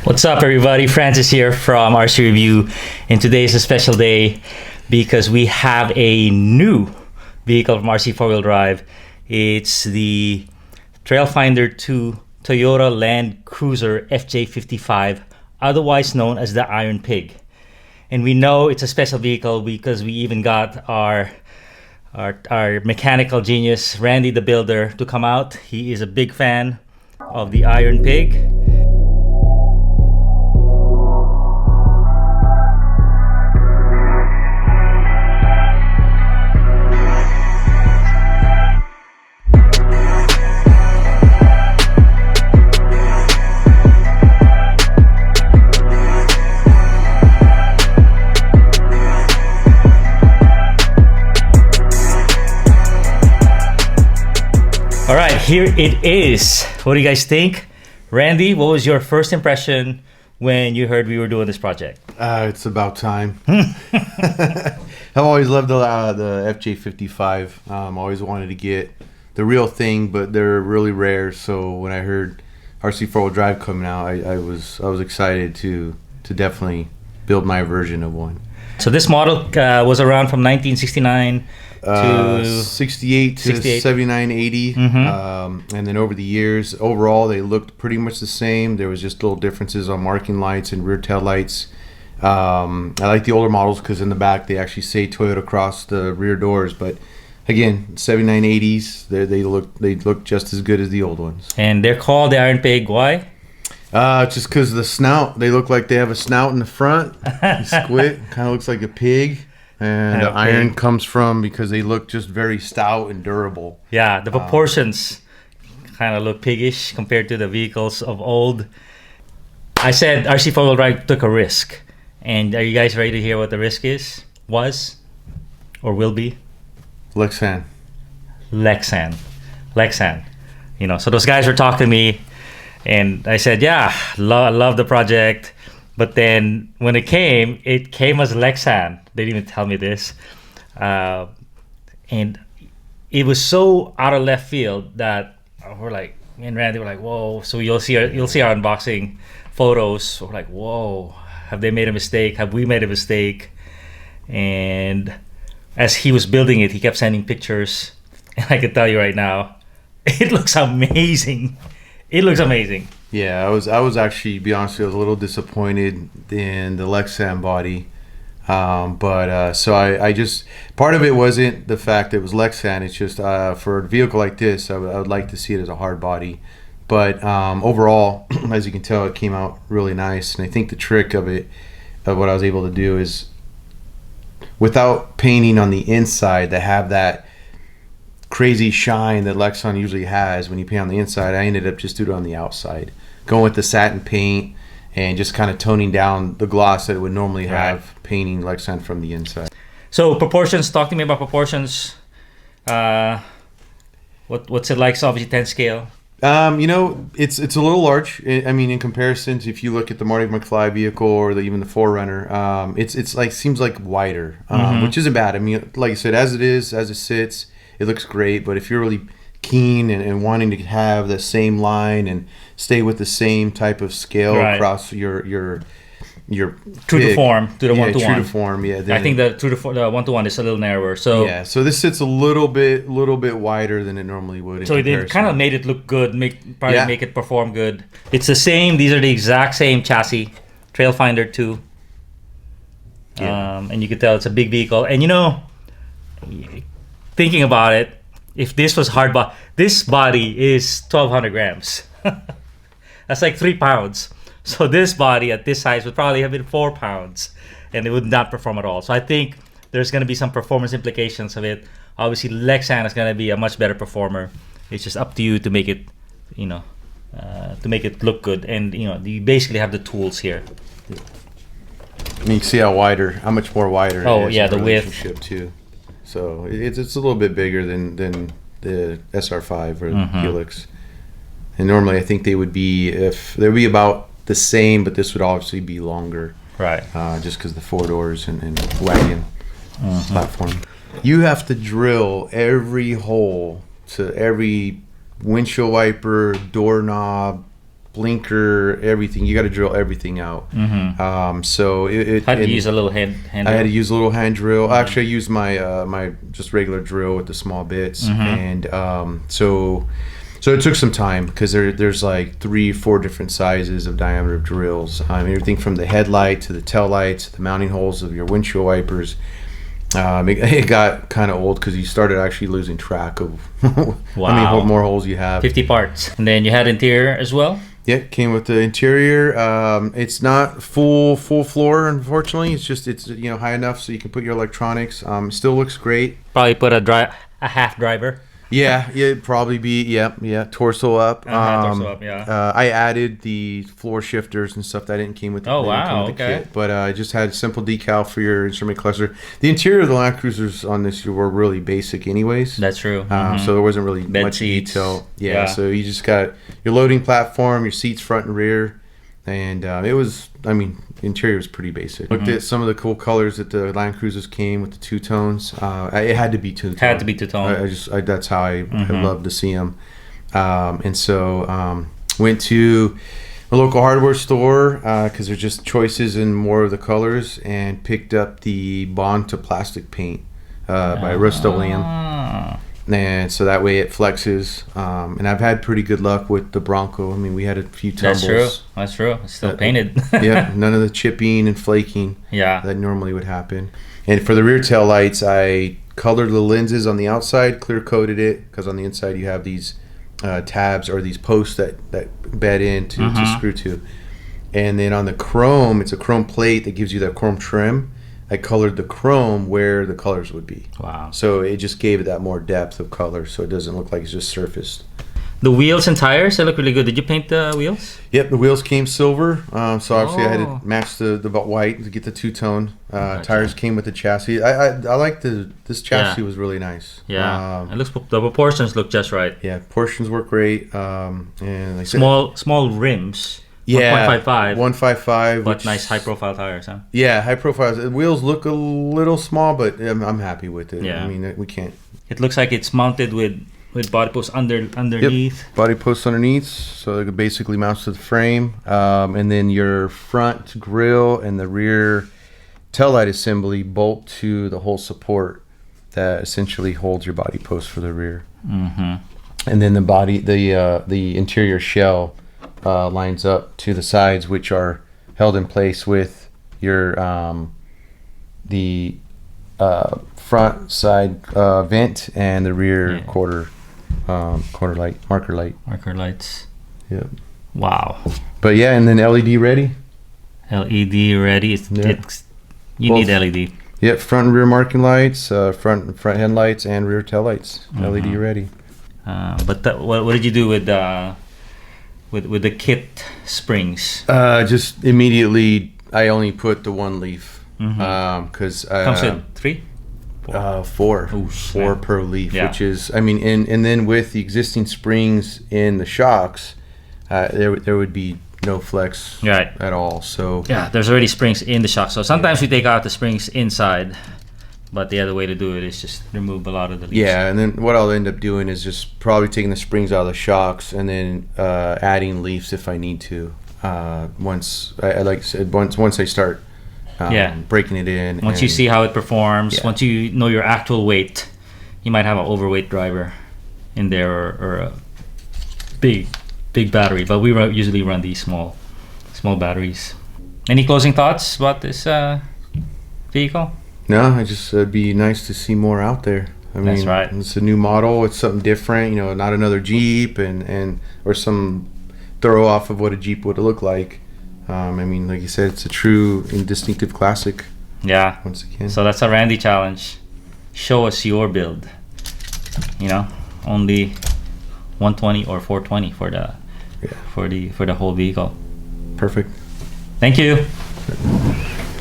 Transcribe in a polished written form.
What's up, everybody? Francis here from RC Review, and today is a special day because we have a new vehicle from RC 4-wheel drive. It's the Trailfinder 2 Toyota Land Cruiser FJ55, otherwise known as the Iron Pig. And we know it's a special vehicle because we even got our mechanical genius, Randy the Builder, to come out. He is a big fan of the Iron Pig. All right, here it is. What do you guys think? Randy, what was your first impression when you heard we were doing this project? It's about time. I've always loved the FJ55. Always wanted to get the real thing, but they're really rare. So when I heard RC4WD Drive coming out, I was excited to definitely build my version of one. So this model was around from 1969 to 68 to 79, 80. And then over the years, overall, they looked pretty much the same. There was just little differences on marking lights and rear tail lights. I like the older models because in the back they actually say Toyota across the rear doors. But again, 79, 80s, they look just as good as the old ones. And they're called the Iron Pig. Why? Just because the snout, they look like they have a snout in the front. Squid kind of looks like a pig. And the iron comes from because they look just very stout and durable. Yeah, the proportions kind of look piggish compared to the vehicles of old. I said RC 4-wheel drive took a risk. And are you guys ready to hear what the risk was, or will be? Lexan. You know, so those guys were talking to me, and I said, yeah, love the project. But then when it came as Lexan. They didn't even tell me this. And it was so out of left field that we're like, me and Randy were like, whoa. So you'll see our unboxing photos. We're like, whoa, have they made a mistake? Have we made a mistake? And as he was building it, he kept sending pictures. And I can tell you right now, it looks amazing. It looks amazing. Yeah, I was actually, to be honest with you, I was a little disappointed in the Lexan body. So I just, part of it wasn't the fact that it was Lexan. It's just for a vehicle like this, I would like to see it as a hard body. But overall, as you can tell, it came out really nice. And I think the trick of it, of what I was able to do is, without painting on the inside to have that crazy shine that Lexan usually has when you paint on the inside, I ended up just doing it on the outside. Going with the satin paint and just kind of toning down the gloss that it would normally have painting Lexan from the inside. So proportions, talk to me about proportions. What's it like? So obviously 10 scale. You know, it's a little large. I mean, in comparison to if you look at the Marty McFly vehicle or even the 4Runner, it's like seems like wider, which isn't bad. I mean, like I said, as it sits, it looks great. But if you're really keen and wanting to have the same line and stay with the same type of scale across your true to form, to the 1-to-1. True to form, yeah. I think the 1-to-1 is a little narrower. So yeah, so this sits a little bit wider than it normally would. So they kind of made it look good, make it perform good. It's the same. These are the exact same chassis, Trailfinder 2. And you can tell it's a big vehicle. And you know, thinking about it, if this was hard body, this body is 1,200 grams. That's like 3 pounds. So this body at this size would probably have been 4 pounds, and it would not perform at all. So I think there's going to be some performance implications of it. Obviously, Lexan is going to be a much better performer. It's just up to you to make it, you know, to make it look good. And you know, you basically have the tools here. I mean, you can see how much more wider. Oh it is yeah, the width too. So it's a little bit bigger than the SR5 or the Helix. And normally, I think they would be about the same, but this would obviously be longer, right? Just because the 4 doors and wagon platform. You have to drill every hole to every windshield wiper, doorknob, blinker, everything. You got to drill everything out. So Had to use a little hand I drill? had to use a little hand drill. Actually, I used my my just regular drill with the small bits, and so it took some time because there's like 3-4 different sizes of diameter of drills. Everything from the headlight to the tail lights, the mounting holes of your windshield wipers. It got kind of old because you started actually losing track of how many more holes you have. 50 parts. And then you had interior as well? Yeah, came with the interior. It's not full floor, unfortunately. It's high enough so you can put your electronics. Still looks great. Probably put a half driver. Yeah, it'd probably be torso up. Torso up, yeah. I added the floor shifters and stuff that didn't came with the, kit, but I just had a simple decal for your instrument cluster. The interior of the Land Cruisers on this were really basic, anyways. That's true. So there wasn't really Bed much seats. detail. Yeah, so you just got your loading platform, your seats front and rear, and it was. Interior was pretty basic. Looked at some of the cool colors that the Land Cruisers came with the two tones. It had to be two tone. Had to be two tone. That's how I love to see them. And so went to a local hardware store because there's just choices in more of the colors, and picked up the Bond to Plastic paint by Rust-Oleum. And so that way it flexes. And I've had pretty good luck with the Bronco. We had a few tumbles. That's true. It's still painted. Yeah, none of the chipping and flaking that normally would happen. And for the rear tail lights, I colored the lenses on the outside, clear coated it, because on the inside you have these tabs or these posts that bed in to screw to. And then on the chrome, it's a chrome plate that gives you that chrome trim. I colored the chrome where the colors would be. Wow. So it just gave it that more depth of color, so it doesn't look like it's just surfaced. The wheels and tires, they look really good. Did you paint the wheels? Yep, the wheels came silver. So obviously I had to match the white to get the two-tone. Tires came with the chassis. I like this chassis was really nice. Yeah, it looks, the proportions look just right. Yeah, portions work great. And like small rims. Yeah, 1.55. 155. But nice high-profile tires, huh? Yeah, high profile. The wheels look a little small, but I'm happy with it. Yeah. We can't. It looks like it's mounted with body posts underneath. Yep. Body posts underneath, so it basically mounts to the frame. And then your front grille and the rear taillight assembly bolt to the whole support that essentially holds your body post for the rear. And then the interior shell lines up to the sides, which are held in place with your the front side vent and the rear quarter light, marker lights. Yep. Wow. But yeah, and then LED ready. LED ready. You need LED. Yep, front and rear marking lights, front headlights and rear tail lights. LED ready. But what did you do with the kit springs? Just immediately, I only put the one leaf because comes with 3, 4, 4, Ooh, 4 per leaf, which is and then with the existing springs in the shocks, there would be no flex at all. So there's already springs in the shock. So sometimes we take out the springs inside. But the other way to do it is just remove a lot of the leaves. Yeah, and then what I'll end up doing is just probably taking the springs out of the shocks and then adding leaves if I need to. Once I start breaking it in. Once you see how it performs, once you know your actual weight, you might have an overweight driver in there or a big battery. But we usually run these small batteries. Any closing thoughts about this vehicle? No, it'd be nice to see more out there. That's right. It's a new model. It's something different. Not another Jeep and or some throw off of what a Jeep would look like. Like you said, it's a true and distinctive classic. Yeah. Once again. So that's a Randy challenge. Show us your build. Only 120 or 420 for the whole vehicle. Perfect. Thank you.